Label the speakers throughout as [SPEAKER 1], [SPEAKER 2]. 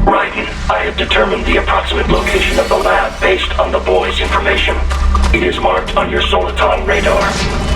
[SPEAKER 1] Raiden, I have determined the approximate location of the lab based on the boy's information. It is marked on your Soliton radar.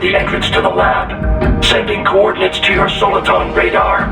[SPEAKER 1] the entrance to the lab. Sending coordinates to your Soliton radar.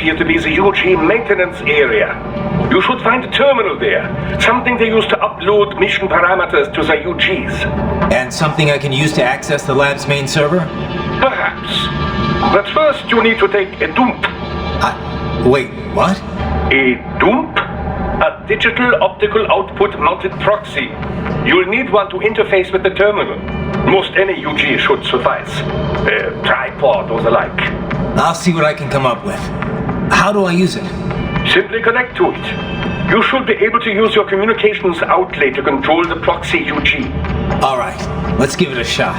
[SPEAKER 2] appear to be the UG maintenance area. You should find a terminal there. Something they use to upload mission parameters to the UGs.
[SPEAKER 3] And something I can use to access the lab's main server?
[SPEAKER 2] Perhaps. But first you need to take a dump.
[SPEAKER 3] Wait, what?
[SPEAKER 2] A dump? A digital optical output mounted proxy. You'll need one to interface with the terminal. Most any UG should suffice. A tripod or the like.
[SPEAKER 3] I'll see what I can come up with. How do I use it?
[SPEAKER 2] Simply connect to it. You should be able to use your communications outlay to control the proxy UG.
[SPEAKER 3] Alright, let's give it a shot.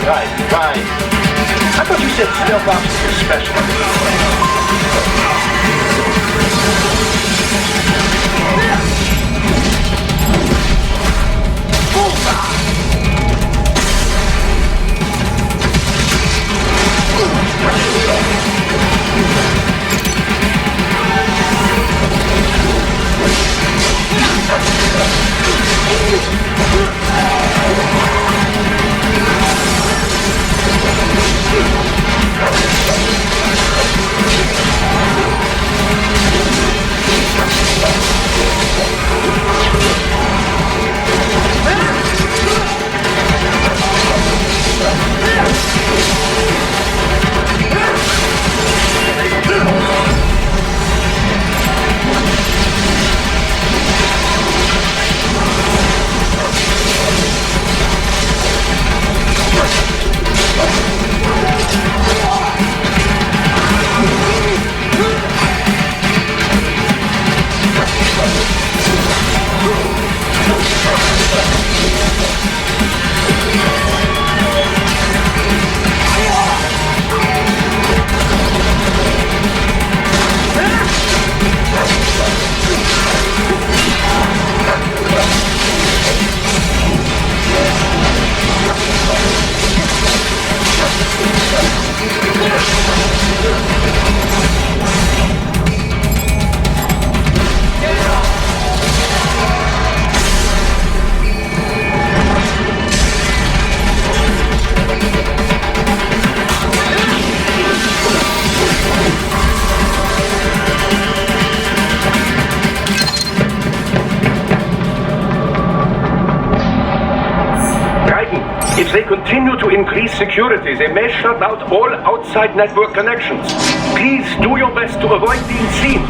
[SPEAKER 2] Right. I thought you said stealth ops were special. If they continue to increase security, they may shut out all outside network connections. Please do your best to avoid being seen.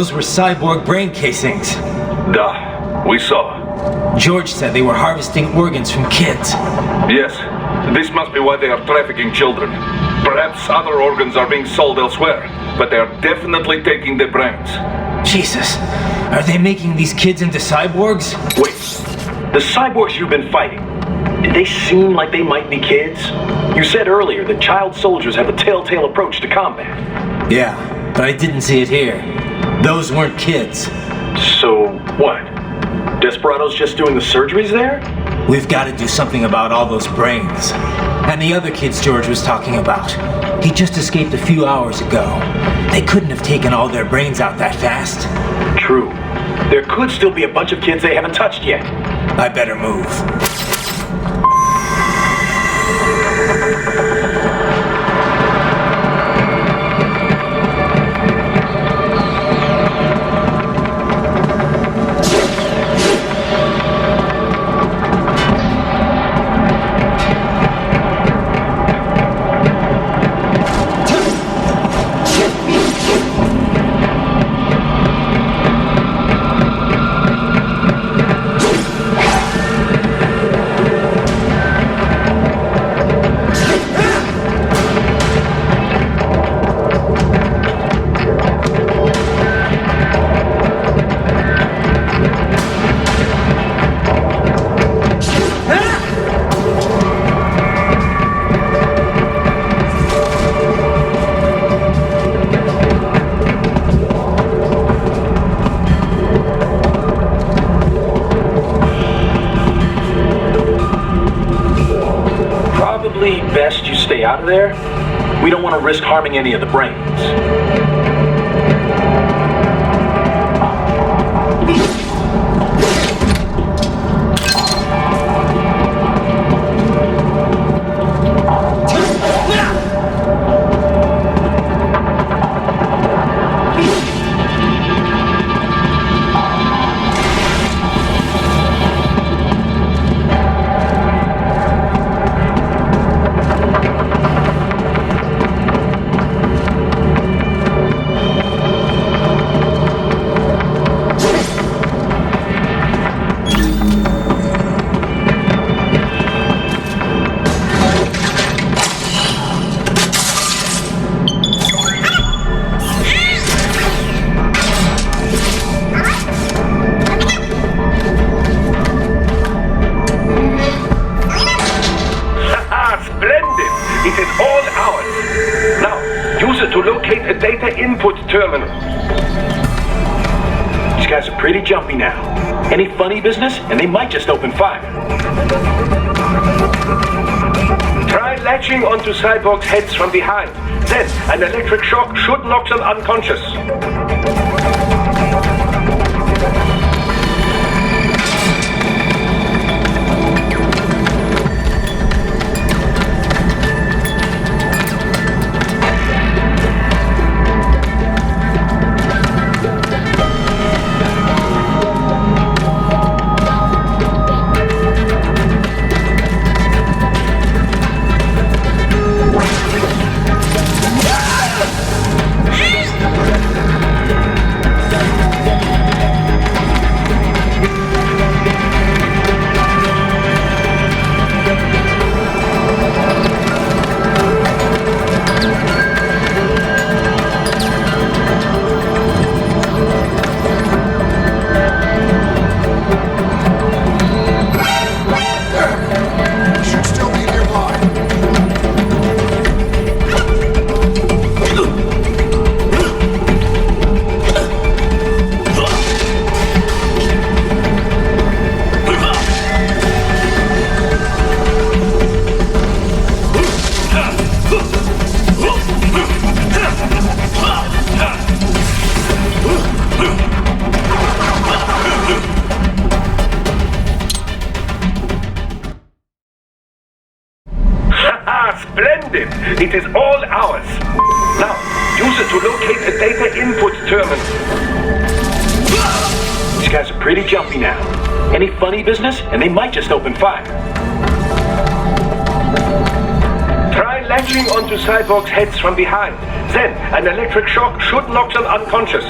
[SPEAKER 3] Those were cyborg brain casings.
[SPEAKER 2] Duh, we saw.
[SPEAKER 3] George said they were harvesting organs from kids.
[SPEAKER 2] Yes, this must be why they are trafficking children. Perhaps other organs are being sold elsewhere, but they are definitely taking the brains.
[SPEAKER 3] Jesus, are they making these kids into cyborgs?
[SPEAKER 4] Wait, the cyborgs you've been fighting, did they seem like they might be kids? You said earlier that child soldiers have a telltale approach to combat.
[SPEAKER 3] Yeah, but I didn't see it here. Those weren't kids.
[SPEAKER 4] So, what? Desperado's just doing the surgeries there?
[SPEAKER 3] We've got to do something about all those brains. And the other kids George was talking about. He just escaped a few hours ago. They couldn't have taken all their brains out that fast.
[SPEAKER 4] True. There could still be a bunch of kids they haven't touched yet.
[SPEAKER 3] I better move.
[SPEAKER 4] Best you stay out of there. We don't want to risk harming any of the brains.
[SPEAKER 2] Terminal.
[SPEAKER 4] These guys are pretty jumpy now. Any funny business, and they might just open fire.
[SPEAKER 2] Try latching onto cyborgs' heads from behind. Then, an electric shock should knock them unconscious. Splendid! It is all ours. Now, use it to locate the data input terminal.
[SPEAKER 4] These guys are pretty jumpy now. Any funny business, and they might just open fire.
[SPEAKER 2] Try latching onto cyborgs' heads from behind. Then, an electric shock should knock them unconscious.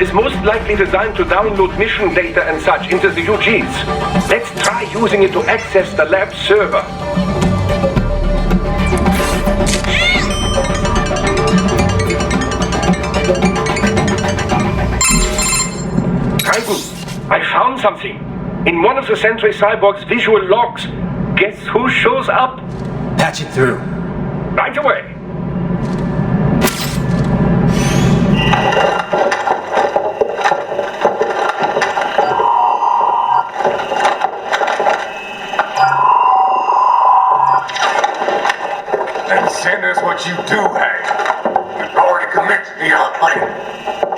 [SPEAKER 2] Is most likely designed to download mission data and such into the UGs. Let's try using it to access the lab server. Titan, I found something. In one of the Sentry Cyborg's visual logs. Guess who shows up?
[SPEAKER 3] Patch it through.
[SPEAKER 2] Right away.
[SPEAKER 5] Send us what you do, Hank. We've already committed the outplay.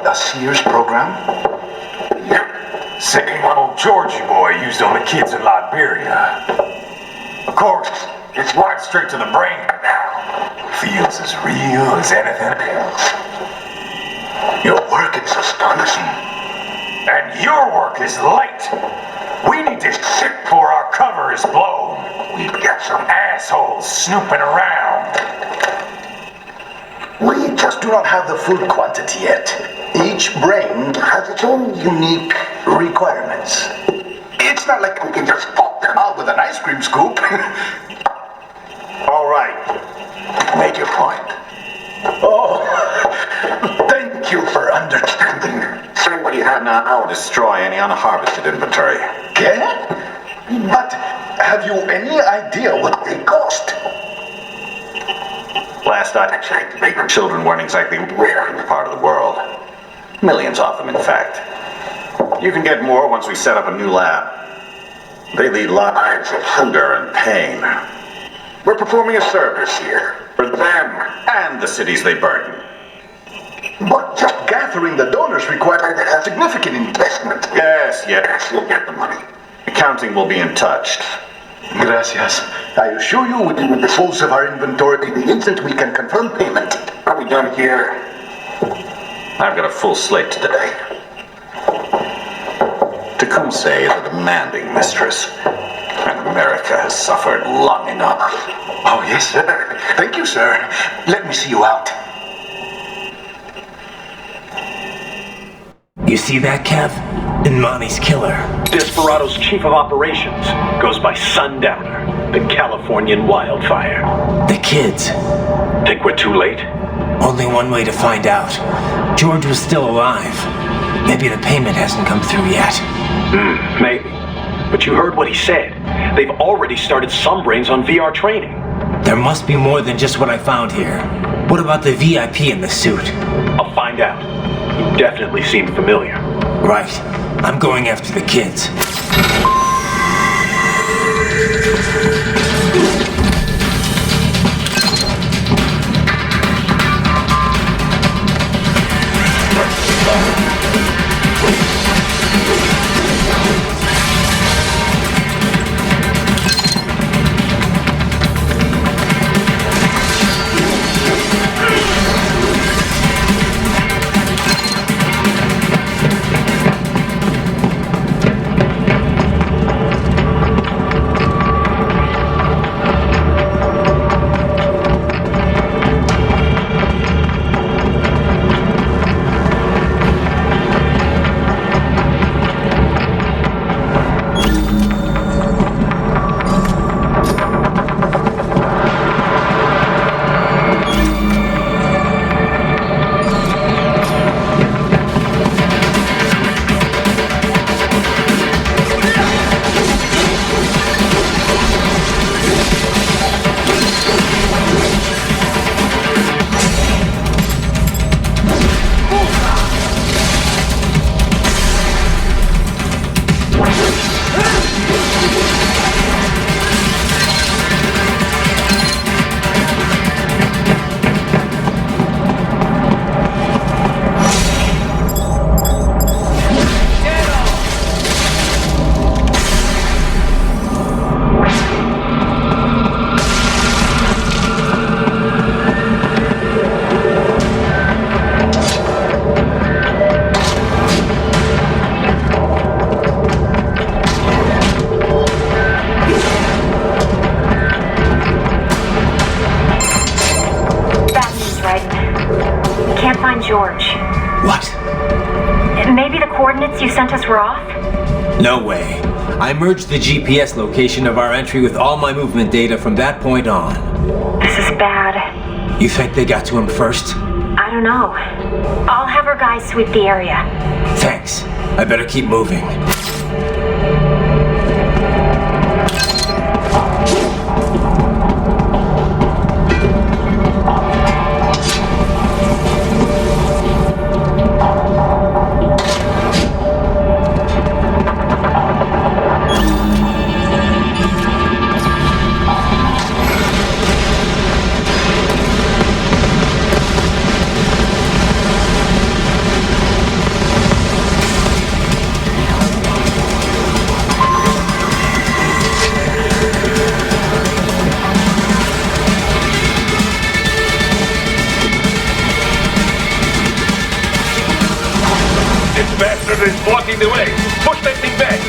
[SPEAKER 6] The Sears program?
[SPEAKER 5] Yep. Same old Georgie boy used on the kids in Liberia. Of course, it's wiped straight to the brain now. Feels as real as anything else.
[SPEAKER 6] Your work is astonishing.
[SPEAKER 5] And your work is late. We need this shit before our cover is blown.
[SPEAKER 6] We've got some
[SPEAKER 5] assholes snooping around.
[SPEAKER 6] We just do not have the full quantity yet. Each brain has its own unique requirements. It's not like we can just pop them out with an ice cream scoop. All right. Make your point. Oh, thank you for understanding.
[SPEAKER 7] Say what you have now. I'll destroy any unharvested inventory.
[SPEAKER 6] Can? But have you any idea what they cost?
[SPEAKER 7] Last I checked, children weren't exactly rare in the part of the world. Millions of them, in fact. You can get more once we set up a new lab. They lead lives of hunger and pain. We're performing a service here for them and the cities they burden.
[SPEAKER 6] But just gathering the donors required a significant investment.
[SPEAKER 7] Yes, you'll get the money. Accounting will be in touch.
[SPEAKER 6] Gracias. I assure you we will dispose of our inventory the instant we can confirm payment.
[SPEAKER 7] Are we done here? I've got a full slate today. Tecumseh is a demanding mistress, and America has suffered long enough.
[SPEAKER 6] Oh, yes, sir. Thank you, sir. Let me see you out.
[SPEAKER 3] You see that, Kev? Imani's killer.
[SPEAKER 4] Desperado's chief of operations goes by Sundowner, the Californian wildfire.
[SPEAKER 3] The kids.
[SPEAKER 4] Think we're too late?
[SPEAKER 3] Only one way to find out. George was still alive. Maybe the payment hasn't come through yet.
[SPEAKER 4] Maybe. But you heard what he said. They've already started some brains on VR training.
[SPEAKER 3] There must be more than just what I found here. What about the VIP in the suit?
[SPEAKER 4] I'll find out. He definitely seemed familiar.
[SPEAKER 3] Right. I'm going after the kids.
[SPEAKER 8] George.
[SPEAKER 3] What?
[SPEAKER 8] Maybe the coordinates you sent us were off?
[SPEAKER 3] No way. I merged the GPS location of our entry with all my movement data from that point on.
[SPEAKER 8] This is bad.
[SPEAKER 3] You think they got to him first?
[SPEAKER 8] I don't know. I'll have our guys sweep the area.
[SPEAKER 3] Thanks. I better keep moving.
[SPEAKER 2] Is blocking the way. Push that thing back.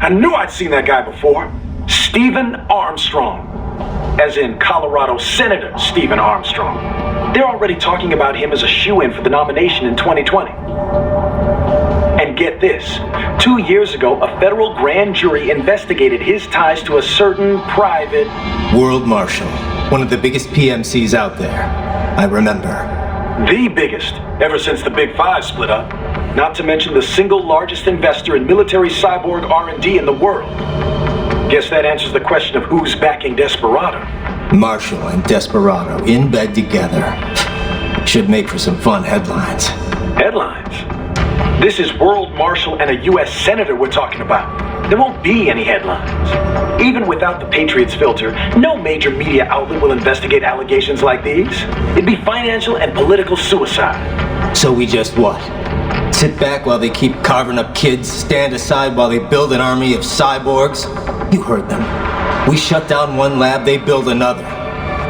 [SPEAKER 4] I knew I'd seen that guy before. Stephen Armstrong. As in Colorado Senator Stephen Armstrong. They're already talking about him as a shoo-in for the nomination in 2020. And get this, 2 years ago, a federal grand jury investigated his ties to a certain private...
[SPEAKER 3] World Marshal, one of the biggest PMCs out there. I remember.
[SPEAKER 4] The biggest, ever since the Big Five split up. Not to mention the single largest investor in military cyborg R&D in the world. Guess that answers the question of who's backing Desperado.
[SPEAKER 3] Marshall and Desperado in bed together. Should make for some fun headlines.
[SPEAKER 4] Headlines? This is World Marshal and a U.S. Senator we're talking about. There won't be any headlines. Even without the Patriots filter, no major media outlet will investigate allegations like these. It'd be financial and political suicide.
[SPEAKER 3] So we just what? Sit back while they keep carving up kids, stand aside while they build an army of cyborgs? You heard them. We shut down one lab, they build another.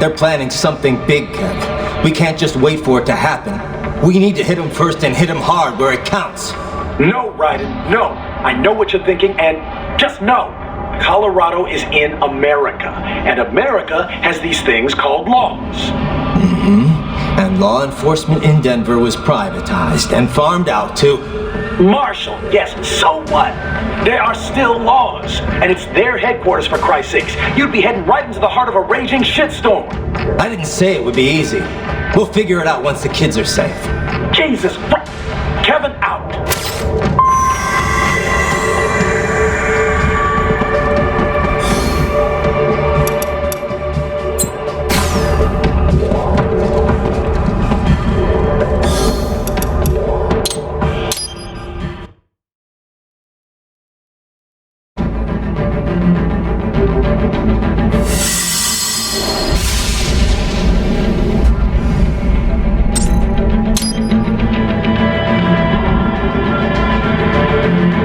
[SPEAKER 3] They're planning something big, Kev. We can't just wait for it to happen. We need to hit them first and hit them hard where it counts.
[SPEAKER 4] No, Raiden, no. I know what you're thinking, and just know. Colorado is in America, and America has these things called laws.
[SPEAKER 3] And law enforcement in Denver was privatized and farmed out to...
[SPEAKER 4] Marshall, yes, so what? There are still laws, and it's their headquarters, for Christ's sakes. You'd be heading right into the heart of a raging shitstorm.
[SPEAKER 3] I didn't say it would be easy. We'll figure it out once the kids are safe.
[SPEAKER 4] Jesus, Kevin out.